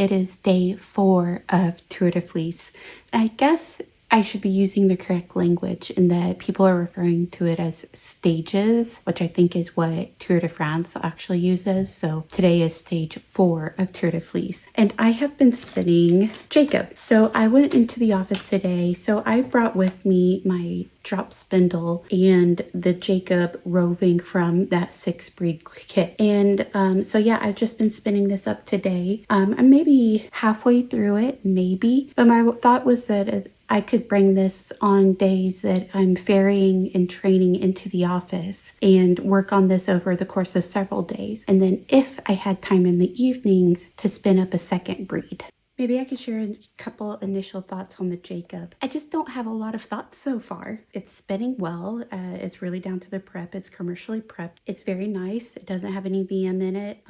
it is day 4 of Tour De Fleece. I guess I should be using the correct language in that people are referring to it as stages, which I think is what Tour de France actually uses. So today is stage 4 of Tour De Fleece. And I have been spinning Jacob. So I went into the office today. So I brought with me my drop spindle and the Jacob roving from that 6 breed kit. And so yeah, I've just been spinning this up today. I'm maybe halfway through it, maybe. But my thought was that I could bring this on days that I'm ferrying and training into the office and work on this over the course of several days. And then if I had time in the evenings to spin up a second breed. Maybe I could share a couple initial thoughts on the Jacob. I just don't have a lot of thoughts so far. It's spinning well. It's really down to the prep. It's commercially prepped. It's very nice. It doesn't have any VM in it.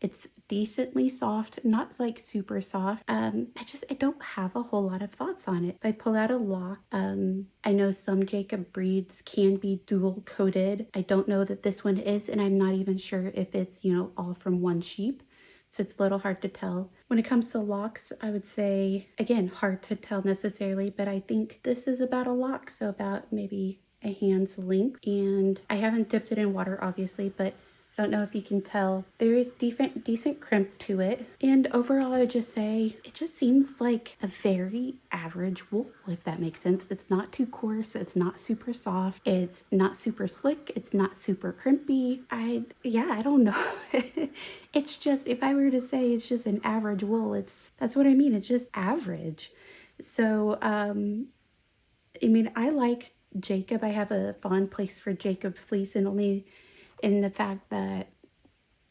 It's decently soft, not like super soft. I don't have a whole lot of thoughts on it. If I pull out a lock, I know some Jacob breeds can be dual coated. I don't know that this one is, and I'm not even sure if it's, all from one sheep. So it's a little hard to tell. When it comes to locks, I would say, again, hard to tell necessarily, but I think this is about a lock, so about maybe a hand's length. And I haven't dipped it in water, obviously, but I don't know if you can tell. There is decent crimp to it. And overall, I would just say it just seems like a very average wool, if that makes sense. It's not too coarse. It's not super soft. It's not super slick. It's not super crimpy. I don't know. It's just, if I were to say it's just an average wool, that's what I mean. It's just average. So, I like Jacob. I have a fond place for Jacob fleece, and only in the fact that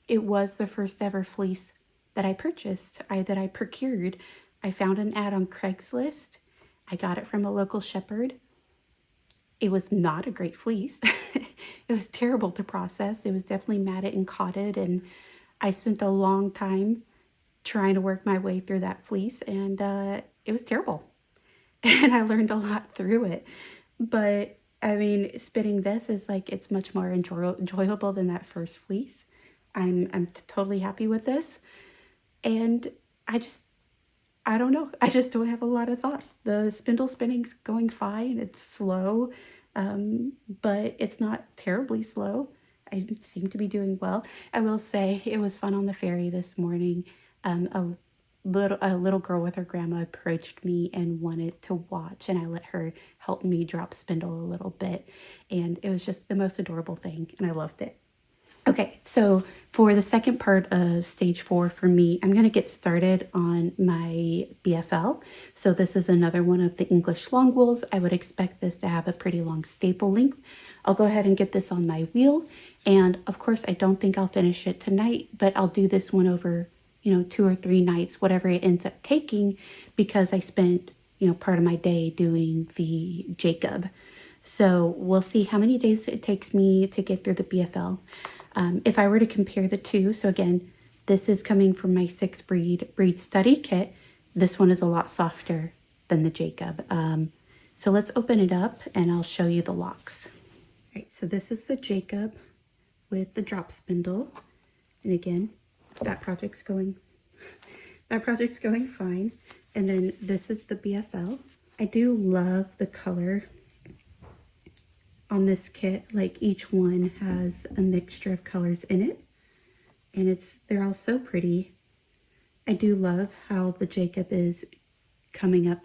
it was the first ever fleece that I purchased, that I procured. I found an ad on Craigslist. I got it from a local shepherd. It was not a great fleece. It was terrible to process. It was definitely matted and cotted, and I spent a long time trying to work my way through that fleece, and it was terrible. And I learned a lot through it. But spinning this is like, it's much more enjoyable than that first fleece. I'm totally happy with this. And I don't know. I just don't have a lot of thoughts. The spindle spinning's going fine. It's slow, but it's not terribly slow. I seem to be doing well. I will say it was fun on the ferry this morning. A little girl with her grandma approached me and wanted to watch, and I let her help me drop spindle a little bit, and it was just the most adorable thing, and I loved it. Okay, so for the second part of stage 4 for me, I'm going to get started on my BFL. So this is another one of the English long wools. I would expect this to have a pretty long staple length. I'll go ahead and get this on my wheel, and of course I don't think I'll finish it tonight, but I'll do this one over 2 or 3 nights, whatever it ends up taking, because I spent, part of my day doing the Jacob. So we'll see how many days it takes me to get through the BFL. If I were to compare the two, so again, this is coming from my 6 breed study kit. This one is a lot softer than the Jacob. So let's open it up and I'll show you the locks. All right, so this is the Jacob with the drop spindle. And again, that project's going fine. And then this is the BFL. I do love the color on this kit. Like, each one has a mixture of colors in it, and they're all so pretty. I do love how the Jacob is coming up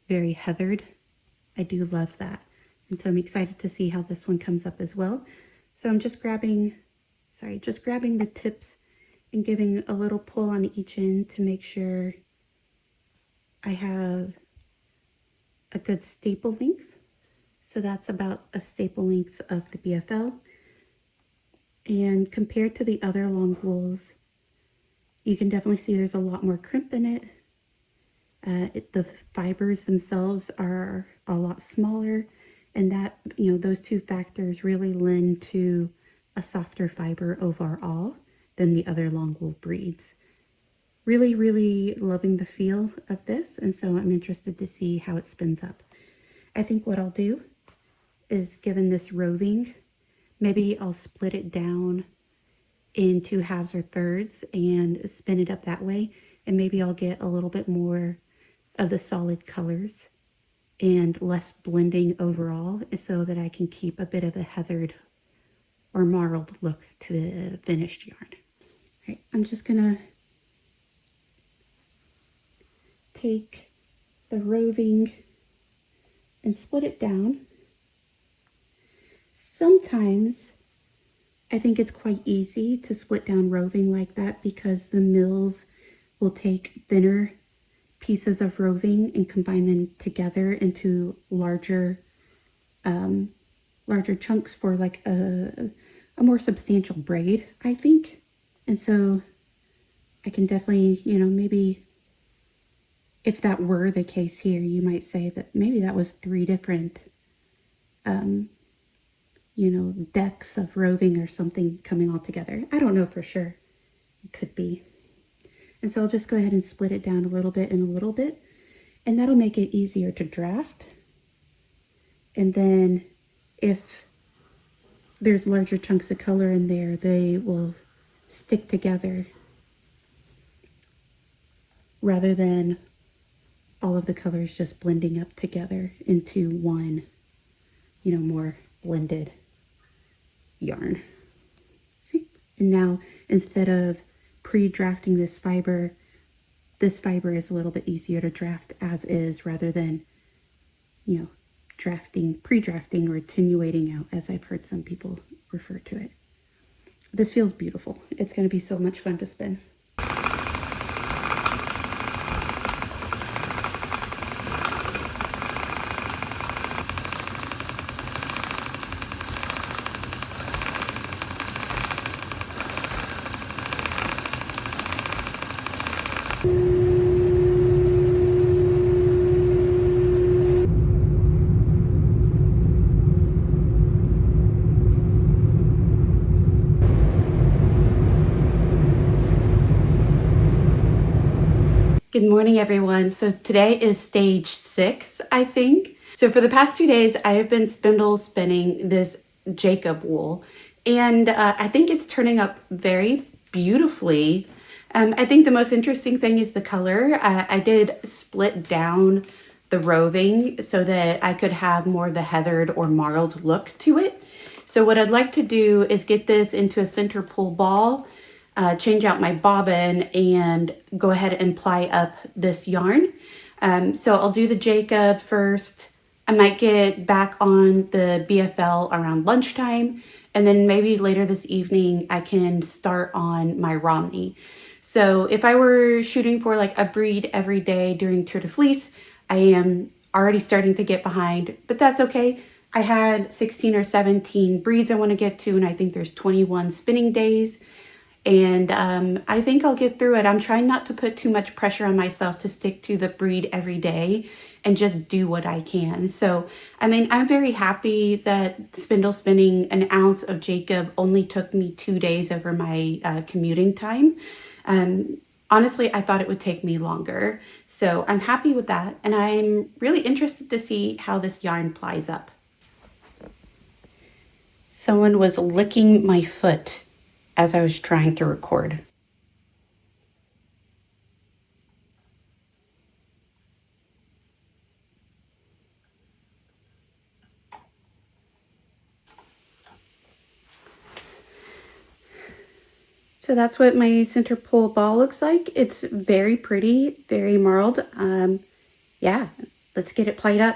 very heathered. I do love that. And so I'm excited to see how this one comes up as well. So I'm just grabbing the tips and giving a little pull on each end to make sure I have a good staple length. So that's about a staple length of the BFL. And compared to the other long wools, you can definitely see there's a lot more crimp in it. The fibers themselves are a lot smaller, and that, those two factors really lend to a softer fiber overall than the other long wool breeds. Really, really loving the feel of this, and so I'm interested to see how it spins up. I think what I'll do is, given this roving, maybe I'll split it down into halves or thirds and spin it up that way. and maybe I'll get a little bit more of the solid colors and less blending overall, so that I can keep a bit of a heathered or marled look to the finished yarn. All right, I'm just gonna take the roving and split it down. Sometimes I think it's quite easy to split down roving like that, because the mills will take thinner pieces of roving and combine them together into larger chunks for like a more substantial braid, I think. And so I can definitely, maybe if that were the case here, you might say that maybe that was 3 different decks of roving or something coming all together. I don't know for sure. It could be. And so I'll just go ahead and split it down a little bit and a little bit, and that'll make it easier to draft. And then if there's larger chunks of color in there, they will stick together rather than all of the colors just blending up together into one, more blended yarn. See? And now, instead of pre-drafting this fiber is a little bit easier to draft as is, rather than, pre-drafting or attenuating out, as I've heard some people refer to it. This feels beautiful. It's going to be so much fun to spin. Good morning, everyone. So today is stage 6, I think. So for the past 2 days, I have been spindle spinning this Jacob wool, and I think it's turning up very beautifully. I think the most interesting thing is the color. I did split down the roving so that I could have more of the heathered or marled look to it. So what I'd like to do is get this into a center pull ball, change out my bobbin, and go ahead and ply up this yarn. So I'll do the Jacob first. I might get back on the BFL around lunchtime, and then maybe later this evening I can start on my Romney. So if I were shooting for like a breed every day during Tour De Fleece, I am already starting to get behind, but that's okay. I had 16 or 17 breeds I want to get to, and I think there's 21 spinning days. And I think I'll get through it. I'm trying not to put too much pressure on myself to stick to the breed every day and just do what I can. So, I mean, I'm very happy that spindle spinning an ounce of Jacob only took me 2 days over my commuting time. Honestly, I thought it would take me longer. So I'm happy with that. And I'm really interested to see how this yarn plies up. Someone was licking my foot as I was trying to record. So that's what my center pull ball looks like. It's very pretty, very marled. Yeah, let's get it plied up.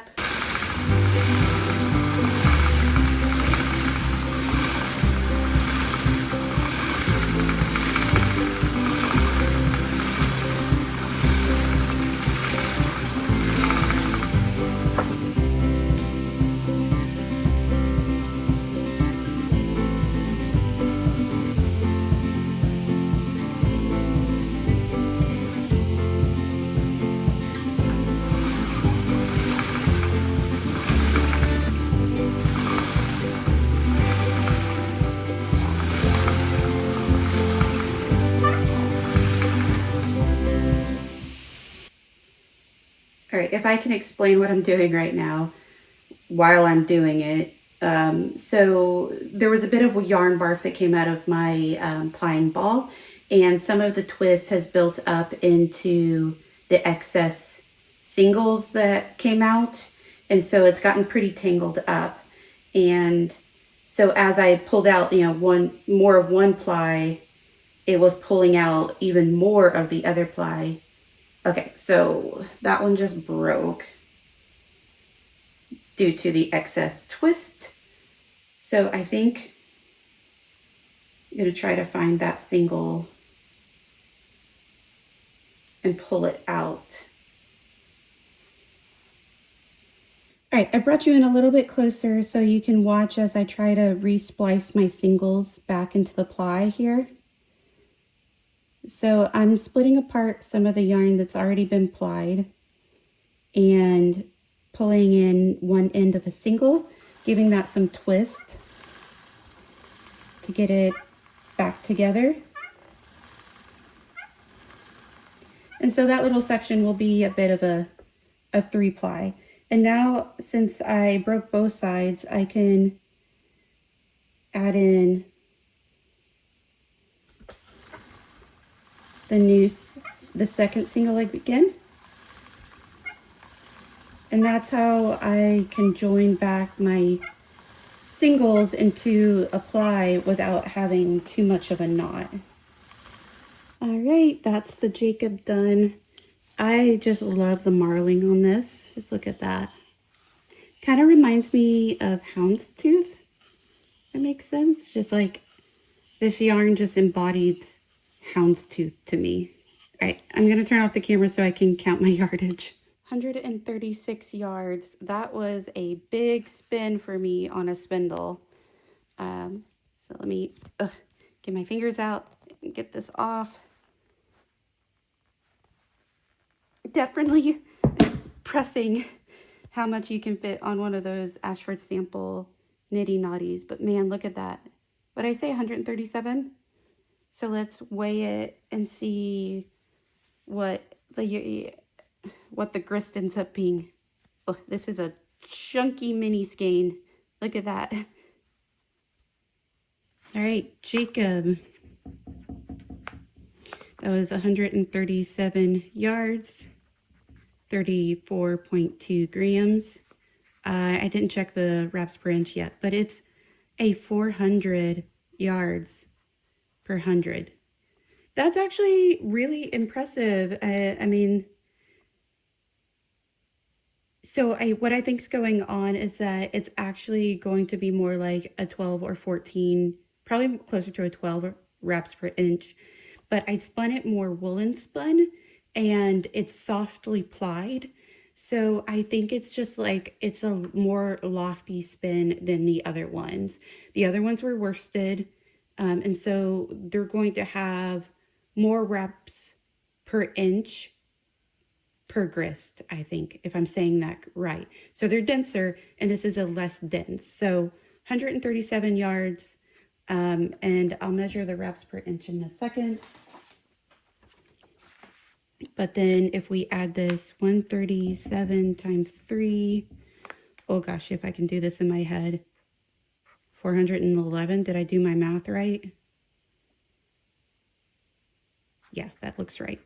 All right, if I can explain what I'm doing right now while I'm doing it. So there was a bit of a yarn barf that came out of my plying ball, and some of the twist has built up into the excess singles that came out, and so it's gotten pretty tangled up. And so as I pulled out, you know, more of one ply, it was pulling out even more of the other ply. Okay, so that one just broke due to the excess twist. So I think I'm going to try to find that single and pull it out. All right, I brought you in a little bit closer so you can watch as I try to re-splice my singles back into the ply here. So I'm splitting apart some of the yarn that's already been plied and pulling in one end of a single, giving that some twist to get it back together. And so that little section will be a bit of a 3-ply. And now, since I broke both sides, I can add in the second single leg again. And that's how I can join back my singles into a ply without having too much of a knot. All right, that's the Jacob done. I just love the marling on this. Just look at that. Kind of reminds me of houndstooth. That makes sense. Just like this yarn just embodied houndstooth to me. All right, I'm gonna turn off the camera so I can count my yardage. 136 yards. That was a big spin for me on a spindle. So let me get my fingers out and get this off. Definitely pressing how much you can fit on one of those Ashford sample nitty naughties. But man, look at that. What did I say, 137? So let's weigh it and see what the grist ends up being. Oh, this is a chunky mini skein. Look at that. All right, Jacob. That was 137 yards, 34.2 grams. I didn't check the wraps per inch yet, but it's a 400 yards per 100. That's actually really impressive. I mean, so what I think is going on is that it's actually going to be more like a 12 or 14, probably closer to a 12 wraps per inch. But I spun it more woolen spun, and it's softly plied. So I think it's just like, it's a more lofty spin than the other ones. The other ones were worsted. And so they're going to have more reps per inch per grist, I think, if I'm saying that right. So they're denser, and this is a less dense. So 137 yards, and I'll measure the reps per inch in a second. But then if we add this 137 times 3, oh gosh, if I can do this in my head, 411, did I do my math right? Yeah, that looks right.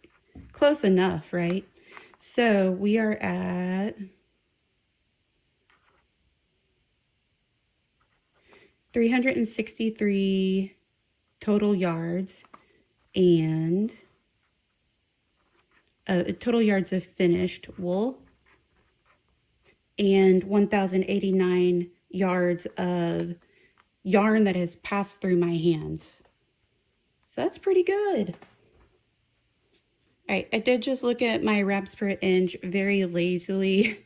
Close enough, right? So we are at 363 total yards, and total yards of finished wool, and 1,089 yards of yarn that has passed through my hands. So that's pretty good. All right, I did just look at my wraps per inch very lazily.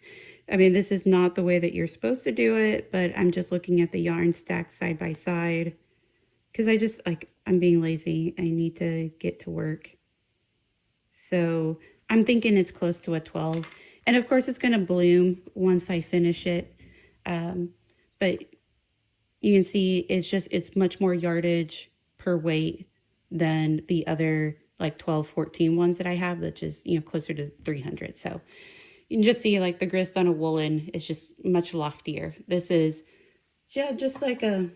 I mean, this is not the way that you're supposed to do it, but I'm just looking at the yarn stacked side by side because I'm being lazy. I need to get to work. So I'm thinking it's close to a 12. And of course, it's going to bloom once I finish it. But you can see it's much more yardage per weight than the other like 12, 14 ones that I have, which is, closer to 300. So you can just see like the grist on a woolen is just much loftier. This is just like a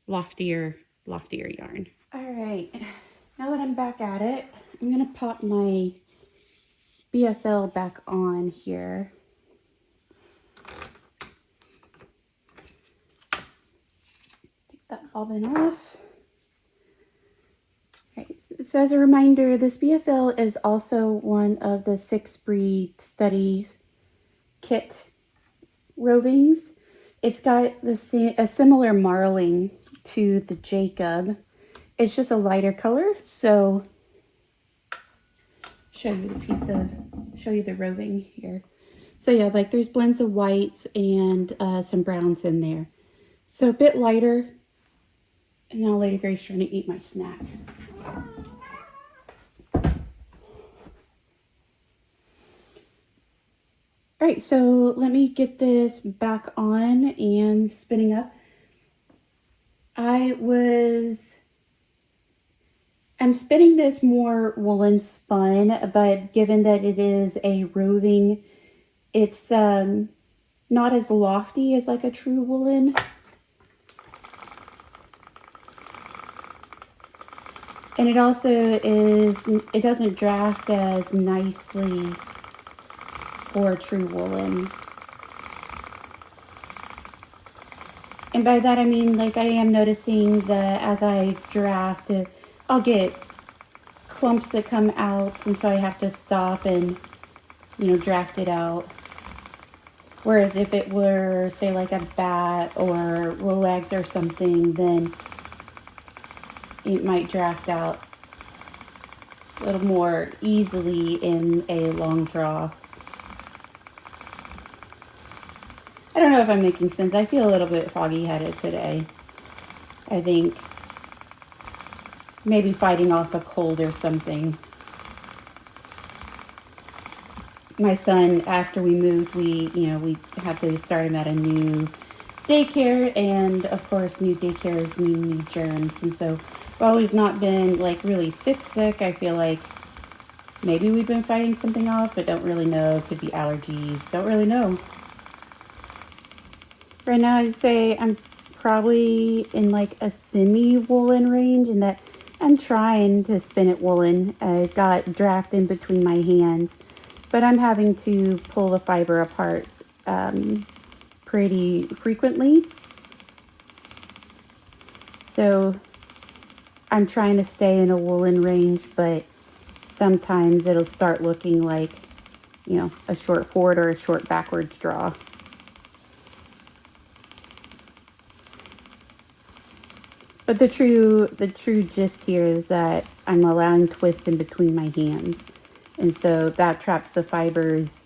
loftier yarn. All right, Now that I'm back at it, I'm going to pop my BFL back on here. Take that bobbin off. Okay. So as a reminder, this BFL is also one of the 6 breed study kit rovings. It's got a similar marling to the Jacob. It's just a lighter color, so show you the roving here. So yeah, like there's blends of whites and some browns in there. So a bit lighter. And now Lady Gray's trying to eat my snack. All right, so let me get this back on and spinning up. I'm spinning this more woolen spun, but given that it is a roving, it's not as lofty as like a true woolen. And it also it doesn't draft as nicely for a true woolen. And by that I mean, like, I am noticing that as I draft, I'll get clumps that come out, and so I have to stop and, draft it out. Whereas if it were, say, like a bat or Rolex or something, then it might draft out a little more easily in a long draw. I don't know if I'm making sense. I feel a little bit foggy-headed today. I think maybe fighting off a cold or something. My son, after we moved, we had to start him at a new daycare, and of course new daycares mean new germs. And so while we've not been like really sick, I feel like maybe we've been fighting something off, but don't really know. Could be allergies. Don't really know. Right now I'd say I'm probably in like a semi-woolen range, and that I'm trying to spin it woolen. I've got draft in between my hands, but I'm having to pull the fiber apart pretty frequently. So I'm trying to stay in a woolen range, but sometimes it'll start looking like, a short forward or a short backwards draw. But the true gist here is that I'm allowing twist in between my hands. And so that traps the fibers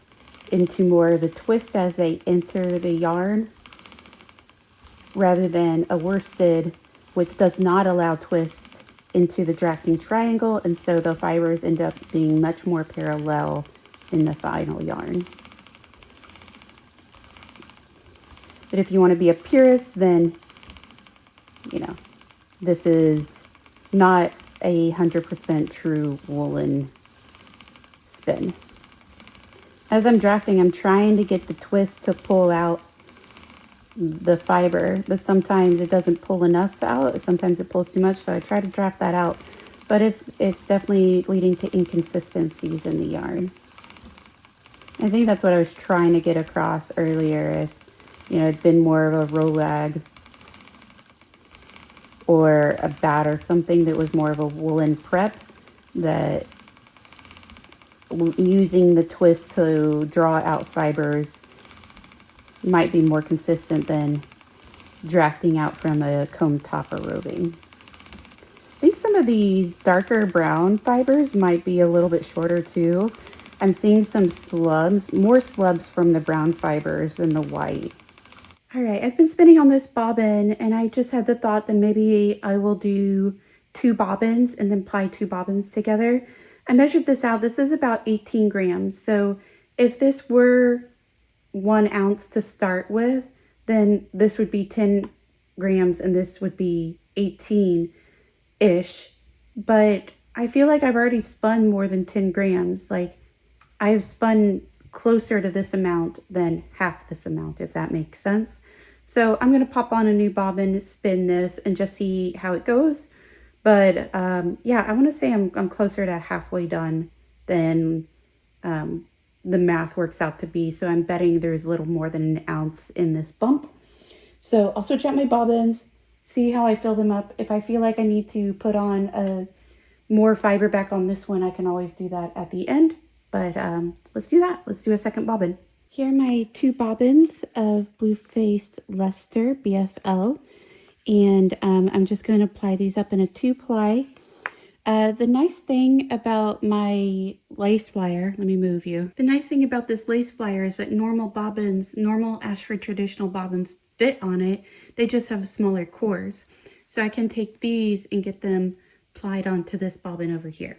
into more of a twist as they enter the yarn, rather than a worsted, which does not allow twist into the drafting triangle. And so the fibers end up being much more parallel in the final yarn. But if you want to be a purist, then, this is not 100% true woolen spin. As I'm drafting, I'm trying to get the twist to pull out the fiber, but sometimes it doesn't pull enough out. Sometimes it pulls too much, so I try to draft that out. But it's definitely leading to inconsistencies in the yarn. I think that's what I was trying to get across earlier. If, it'd been more of a rolag or a bat or something that was more of a woolen prep, that using the twist to draw out fibers might be more consistent than drafting out from a comb topper roving. I think some of these darker brown fibers might be a little bit shorter too. I'm seeing some more slubs from the brown fibers than the white. All right, I've been spinning on this bobbin, and I just had the thought that maybe I will do 2 bobbins and then ply 2 bobbins together. I measured this out. This is about 18 grams. So if this were 1 ounce to start with, then this would be 10 grams and this would be 18-ish. But I feel like I've already spun more than 10 grams. Like, I've spun closer to this amount than half this amount, if that makes sense. So I'm going to pop on a new bobbin, spin this, and just see how it goes. But yeah, I want to say I'm closer to halfway done than the math works out to be. So I'm betting there's a little more than an ounce in this bump. So I'll switch out my bobbins, see how I fill them up. If I feel like I need to put on more fiber back on this one, I can always do that at the end. But let's do that. Let's do a second bobbin. Here are my 2 bobbins of blue-faced Leicester BFL. And I'm just going to apply these up in a 2-ply. The nice thing about my lace flyer, let me move you. The nice thing about this lace flyer is that normal bobbins, normal Ashford traditional bobbins fit on it. They just have smaller cores. So I can take these and get them plied onto this bobbin over here.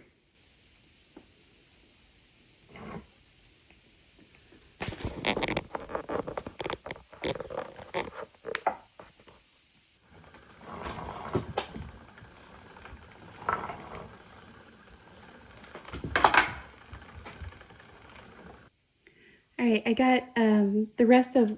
All right, I got the rest of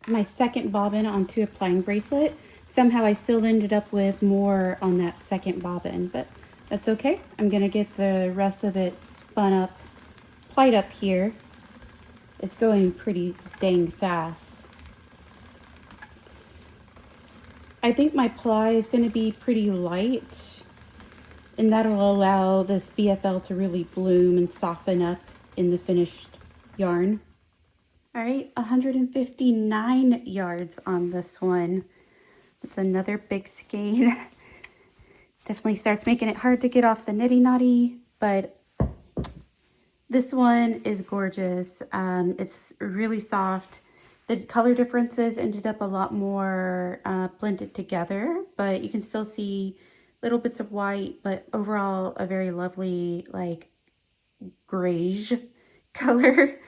my second bobbin onto a plying bracelet. Somehow I still ended up with more on that second bobbin, but that's okay. I'm gonna get the rest of it spun up, plied up here. It's going pretty dang fast. I think my ply is gonna be pretty light, and that'll allow this BFL to really bloom and soften up in the finished yarn. All right, 159 yards on this one. It's another big skein. Definitely starts making it hard to get off the nitty knotty, but this one is gorgeous. It's really soft. The color differences ended up a lot more blended together, but you can still see little bits of white, but overall a very lovely like grayish color.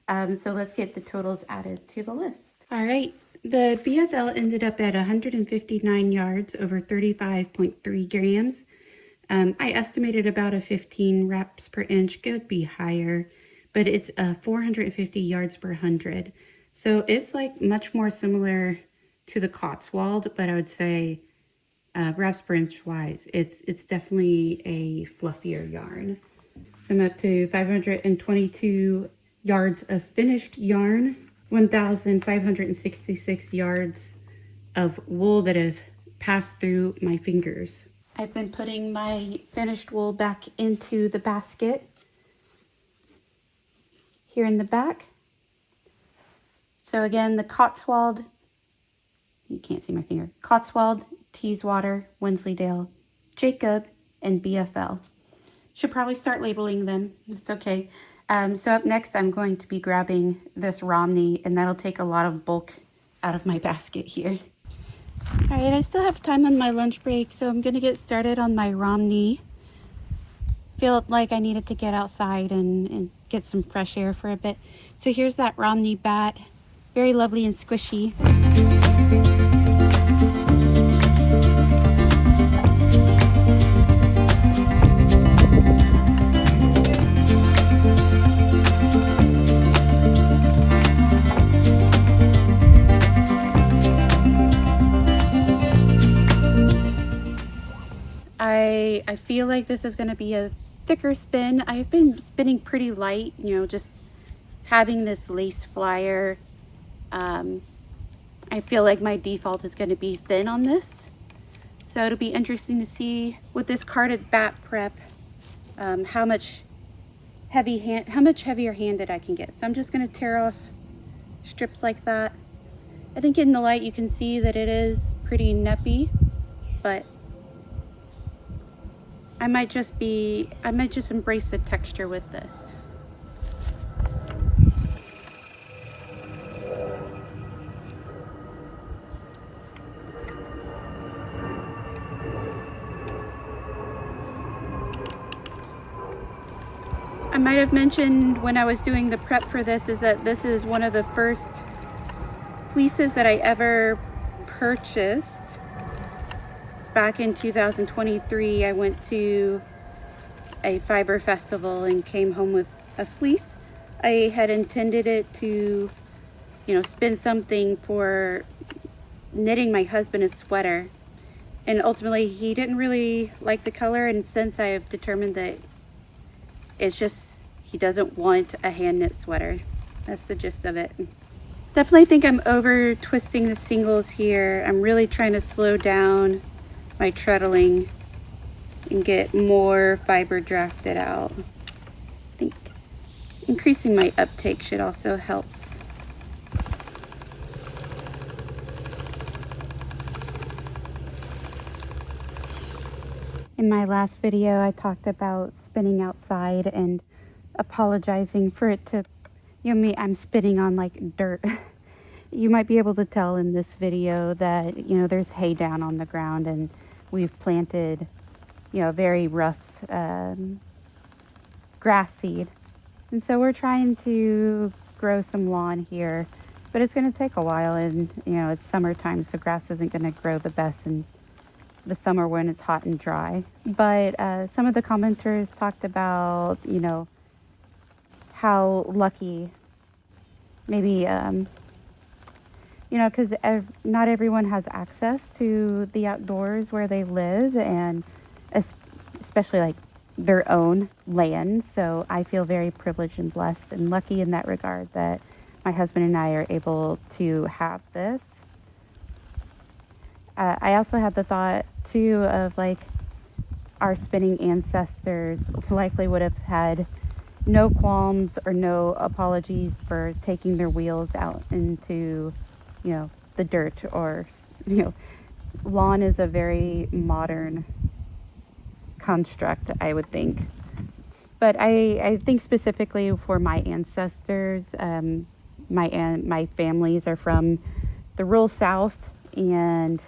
So let's get the totals added to the list. All right, the BFL ended up at 159 yards over 35.3 grams. I estimated about a 15 reps per inch, could be higher, but it's 450 yards per 100. So it's like much more similar to the Cotswold, but I would say reps per inch wise, it's definitely a fluffier yarn. So I'm up to 522 yards of finished yarn, 1,566 yards of wool that have passed through my fingers. I've been putting my finished wool back into the basket here in the back. So again, the Cotswold, you can't see my finger, Cotswold, Teeswater, Wensleydale, Jacob, and BFL. Should probably start labeling them. It's okay. So up next, I'm going to be grabbing this Romney, and that'll take a lot of bulk out of my basket here. All right, I still have time on my lunch break, so I'm gonna get started on my Romney. Feel like I needed to get outside and get some fresh air for a bit. So here's that Romney bat, very lovely and squishy. I feel like this is going to be a thicker spin. I've been spinning pretty light, you know, just having this lace flyer. I feel like my default is going to be thin on this. So it'll be interesting to see with this carded bat prep how much heavier handed I can get. So I'm just going to tear off strips like that. I think in the light you can see that it is pretty neppy, but I might just embrace the texture with this. I might have mentioned when I was doing the prep for this is that this is one of the first fleeces that I ever purchased. Back in 2023, I went to a fiber festival and came home with a fleece. I had intended it to, you know, spin something for knitting my husband a sweater. And ultimately, he didn't really like the color, and since I have determined that it's just, he doesn't want a hand knit sweater. That's the gist of it. Definitely think I'm over twisting the singles here. I'm really trying to slow down my treadling and get more fiber drafted out. I think increasing my uptake should also help. In my last video, I talked about spinning outside and apologizing for it to, I'm spinning on like dirt. You might be able to tell in this video that, there's hay down on the ground, and we've planted, very rough grass seed. And so we're trying to grow some lawn here, but it's going to take a while, and, it's summertime, so grass isn't going to grow the best in the summer when it's hot and dry. But some of the commenters talked about, how lucky maybe, because not everyone has access to the outdoors where they live, and especially like their own land. So I feel very privileged and blessed and lucky in that regard that my husband and I are able to have this. I also had the thought too of like our spinning ancestors likely would have had no qualms or no apologies for taking their wheels out into, the dirt, or, lawn is a very modern construct, I would think. But I think specifically for my ancestors, my families are from the rural South, and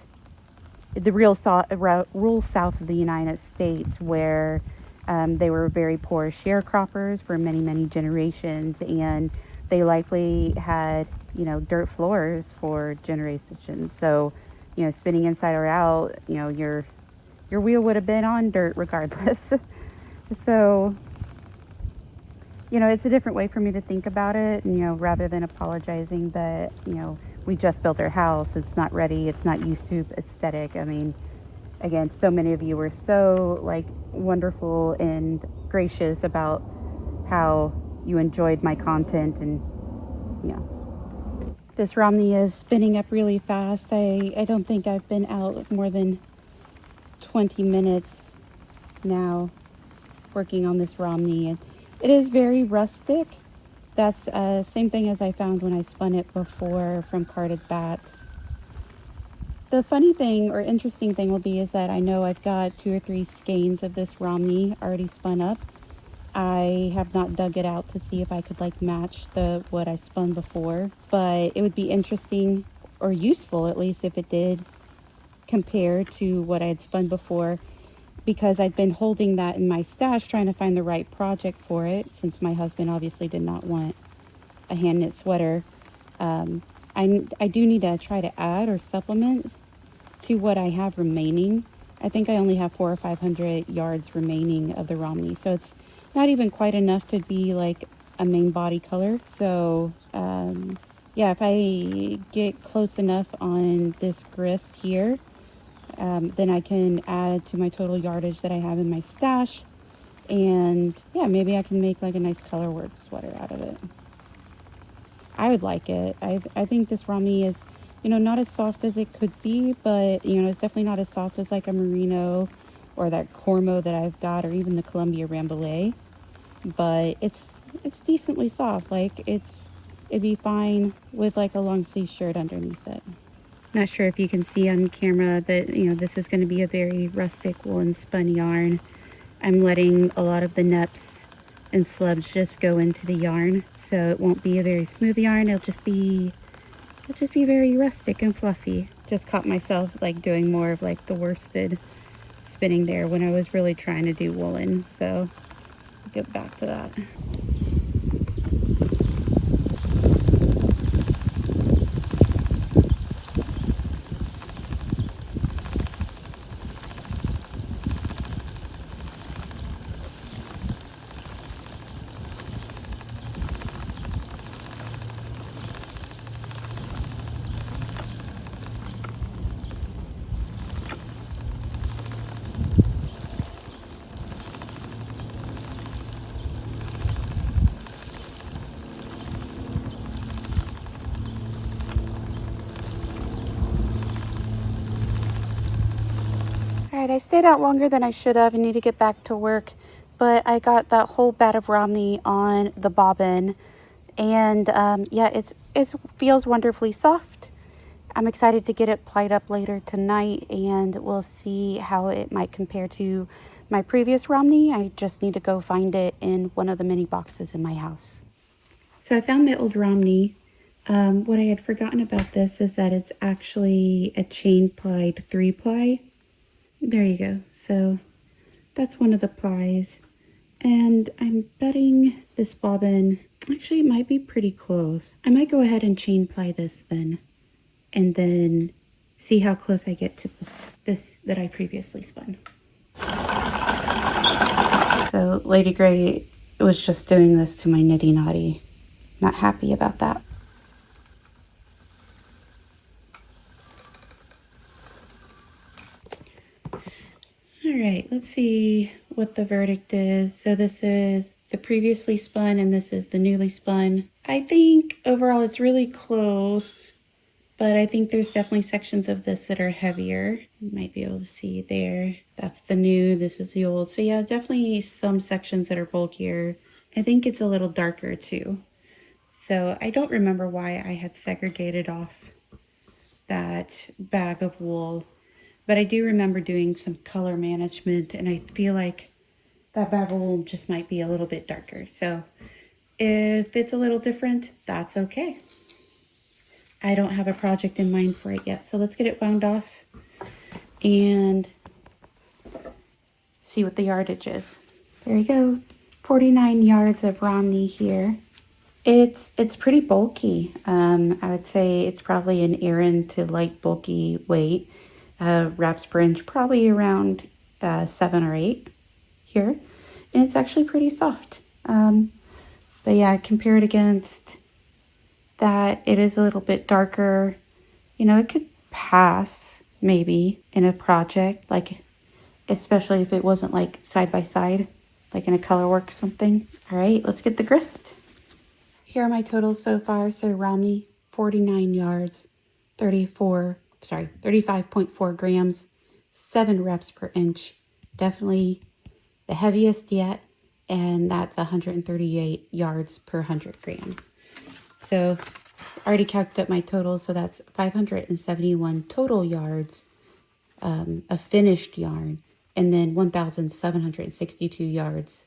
the rural south of the United States, where they were very poor sharecroppers for many, many generations, and they likely had, dirt floors for generations. So, spinning inside or out, your wheel would have been on dirt regardless. So, it's a different way for me to think about it, rather than apologizing that, we just built our house, it's not ready, it's not YouTube aesthetic. I mean, again, so many of you were so like wonderful and gracious about how you enjoyed my content, and this Romney is spinning up really fast. I don't think I've been out more than 20 minutes now working on this Romney, and it is very rustic. That's same thing as I found when I spun it before from carded bats. The funny thing or interesting thing will be is that I know I've got 2 or 3 skeins of this Romney already spun up. I have not dug it out to see if I could like match what I spun before, but it would be interesting or useful at least if it did compare to what I had spun before, because I'd been holding that in my stash trying to find the right project for it, since my husband obviously did not want a hand knit sweater. I do need to try to add or supplement to what I have remaining. I think I only have 400 or 500 yards remaining of the Romney, so it's not even quite enough to be like a main body color. So yeah, if I get close enough on this grist here, then I can add to my total yardage that I have in my stash, and yeah, maybe I can make like a nice colorwork sweater out of it. I would like it. I think this Romney is, not as soft as it could be, but, it's definitely not as soft as like a merino or that Cormo that I've got, or even the Columbia Rambouillet. But it's decently soft. Like it'd be fine with like a long sleeve shirt underneath it. Not sure if you can see on camera that, this is going to be a very rustic woolen spun yarn. I'm letting a lot of the neps and slubs just go into the yarn, so it won't be a very smooth yarn. It'll just be very rustic and fluffy. Just caught myself like doing more of like the worsted spinning there when I was really trying to do woolen, so I'll get back to that. Alright, I stayed out longer than I should have and need to get back to work, but I got that whole bat of Romney on the bobbin, and yeah, it feels wonderfully soft. I'm excited to get it plied up later tonight, and we'll see how it might compare to my previous Romney. I just need to go find it in one of the mini boxes in my house. So I found my old Romney. What I had forgotten about this is that it's actually a chain plied 3-ply. There you go. So that's one of the plies. And I'm betting this bobbin, actually it might be pretty close. I might go ahead and chain ply this then, and then see how close I get to this that I previously spun. So Lady Grey was just doing this to my nitty knotty. Not happy about that. All right, let's see what the verdict is. So this is the previously spun and this is the newly spun. I think overall it's really close, but I think there's definitely sections of this that are heavier. You might be able to see there. That's the new, this is the old. So yeah, definitely some sections that are bulkier. I think it's a little darker too. So I don't remember why I had segregated off that bag of wool, but I do remember doing some color management, and I feel like that bag of wool just might be a little bit darker. So if it's a little different, that's okay. I don't have a project in mind for it yet. So let's get it wound off and see what the yardage is. There you go. 49 yards of Romney here. It's pretty bulky. I would say it's probably an Aran to light bulky weight. Wraps per inch probably around 7 or 8 here, and it's actually pretty soft. But yeah, compared against that, it is a little bit darker. You know, it could pass maybe in a project, like especially if it wasn't like side by side, like in a color work or something. All right, let's get the grist. Here are my totals so far. So Romney, 49 yards, 35.4 grams, 7 reps per inch. Definitely the heaviest yet, and that's 138 yards per 100 grams. So I already calculated up my totals, so that's 571 total yards of finished yarn, and then 1,762 yards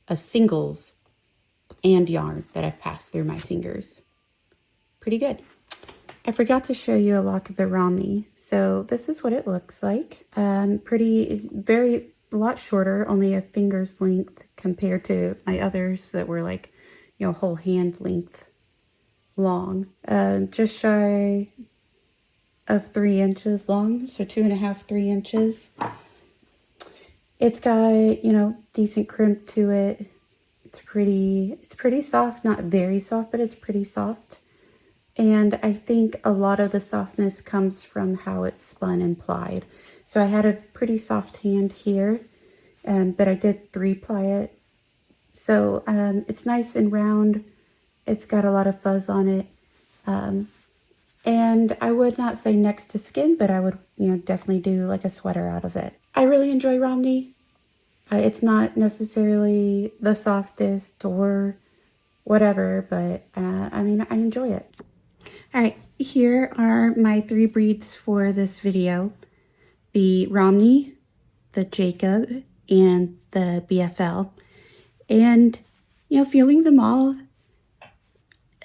of singles and yarn that I've passed through my fingers. Pretty good. I forgot to show you a lock of the Romney. So this is what it looks like. It's a lot shorter, only a finger's length compared to my others that were like, you know, whole hand length long. Just shy of 3 inches long, so 2.5, 3 inches. It's got, you know, decent crimp to it. It's pretty soft, not very soft, but it's pretty soft. And I think a lot of the softness comes from how it's spun and plied. So I had a pretty soft hand here, but I did 3-ply it. So it's nice and round. It's got a lot of fuzz on it. And I would not say next to skin, but I would, you know, definitely do like a sweater out of it. I really enjoy Romney. It's not necessarily the softest or whatever, but I mean, I enjoy it. All right, here are my 3 breeds for this video. The Romney, the Jacob, and the BFL. And, you know, feeling them all,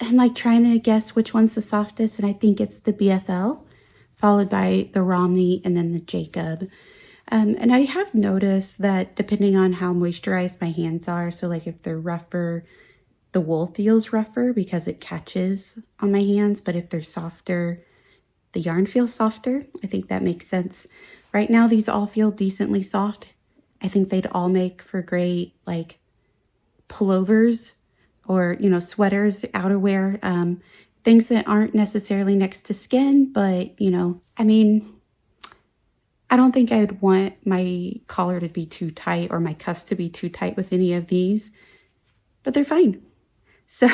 I'm like trying to guess which one's the softest, and I think it's the BFL, followed by the Romney and then the Jacob. And I have noticed that depending on how moisturized my hands are, so like if they're rougher, the wool feels rougher because it catches on my hands, but if they're softer, the yarn feels softer. I think that makes sense. Right now, these all feel decently soft. I think they'd all make for great, like, pullovers or, you know, sweaters, outerwear, things that aren't necessarily next to skin, but, you know, I mean, I don't think I would want my collar to be too tight or my cuffs to be too tight with any of these, but they're fine. So,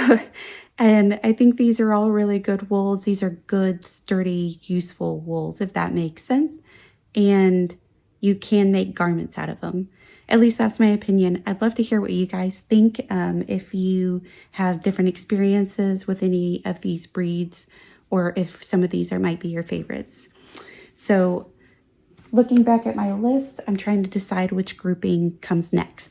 and I think these are all really good wools. These are good, sturdy, useful wools, if that makes sense. And you can make garments out of them. At least that's my opinion. I'd love to hear what you guys think. If you have different experiences with any of these breeds, or if some of these might be your favorites. So looking back at my list, I'm trying to decide which grouping comes next.